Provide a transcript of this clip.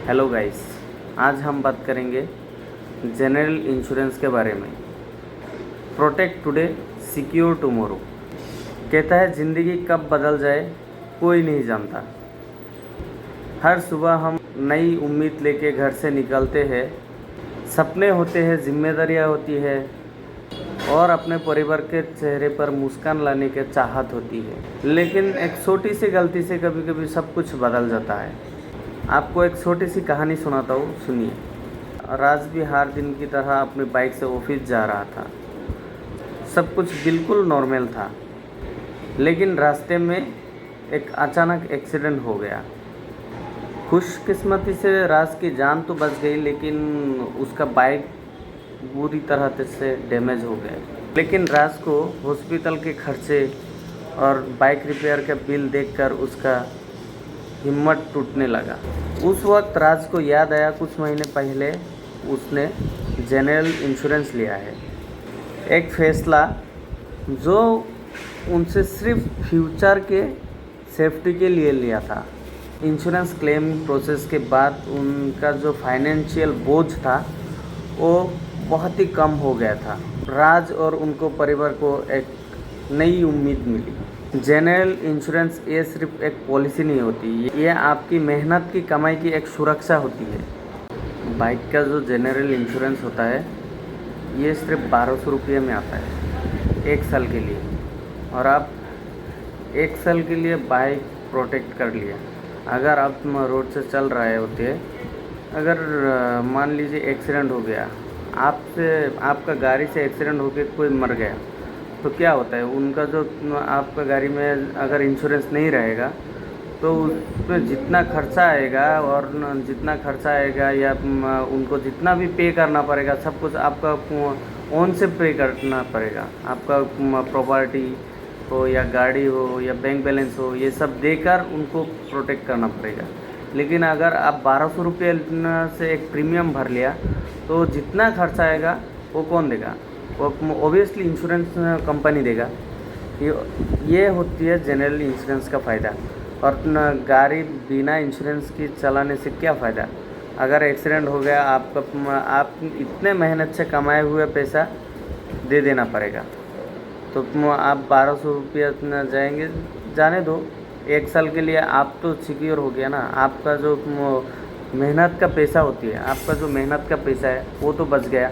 Hello guys, आज हम बात करेंगे जनरल इंश्योरेंस के बारे में। Protect today, secure tomorrow. कहता है ज़िंदगी कब बदल जाए कोई नहीं जानता। हर सुबह हम नई उम्मीद लेके घर से निकलते हैं। सपने होते हैं, जिम्मेदारियाँ होती है और अपने परिवार के चेहरे पर मुस्कान लाने की चाहत होती है। लेकिन एक छोटी सी गलती से कभी कभी सब कुछ बदल जाता है। आपको एक छोटी सी कहानी सुनाता हूँ, सुनिए। राज भी हर दिन की तरह अपनी बाइक से ऑफिस जा रहा था। सब कुछ बिल्कुल नॉर्मल था, लेकिन रास्ते में एक अचानक एक्सीडेंट हो गया। खुशकिस्मती से राज की जान तो बच गई, लेकिन उसका बाइक बुरी तरह से डैमेज हो गया। लेकिन राज को हॉस्पिटल के खर्चे और बाइक रिपेयर का बिल देखकर उसका हिम्मत टूटने लगा। उस वक्त राज को याद आया कुछ महीने पहले उसने जनरल इंश्योरेंस लिया है। एक फैसला जो उनसे सिर्फ फ्यूचर के सेफ्टी के लिए लिया था। इंश्योरेंस क्लेम प्रोसेस के बाद उनका जो फाइनेंशियल बोझ था वो बहुत ही कम हो गया था। राज और उनको परिवार को एक नई उम्मीद मिली। जनरल इंश्योरेंस ये सिर्फ एक पॉलिसी नहीं होती, ये आपकी मेहनत की कमाई की एक सुरक्षा होती है। बाइक का जो जनरल इंश्योरेंस होता है ये सिर्फ 1200 रुपये में आता है 1 साल के लिए। और आप 1 साल के लिए बाइक प्रोटेक्ट कर लिया। अगर आप रोड से चल रहे होते, अगर मान लीजिए एक्सीडेंट हो गया, आपका गाड़ी से एक्सीडेंट होकर कोई मर गया, तो क्या होता है, उनका जो आपका गाड़ी में अगर इंश्योरेंस नहीं रहेगा तो उस पर जितना खर्चा आएगा और जितना खर्चा आएगा या उनको जितना भी पे करना पड़ेगा, सब कुछ आपका ओन से पे करना पड़ेगा। आपका प्रॉपर्टी हो या गाड़ी हो या बैंक बैलेंस हो, ये सब देकर उनको प्रोटेक्ट करना पड़ेगा। लेकिन अगर आप 1200 रुपये से एक प्रीमियम भर लिया तो जितना खर्चा आएगा वो कौन देगा? वो ओबियसली इंश्योरेंस कंपनी देगा। ये होती है जनरल इंश्योरेंस का फ़ायदा। और गाड़ी बिना इंश्योरेंस की चलाने से क्या फ़ायदा? अगर एक्सीडेंट हो गया, आप इतने मेहनत से कमाए हुए पैसा दे देना पड़ेगा। तो आप 1200 रुपया जाएंगे, जाने दो। 1 साल के लिए आप तो सिक्योर हो गया ना। आपका जो मेहनत का पैसा होती है, आपका जो मेहनत का पैसा है वो तो बच गया।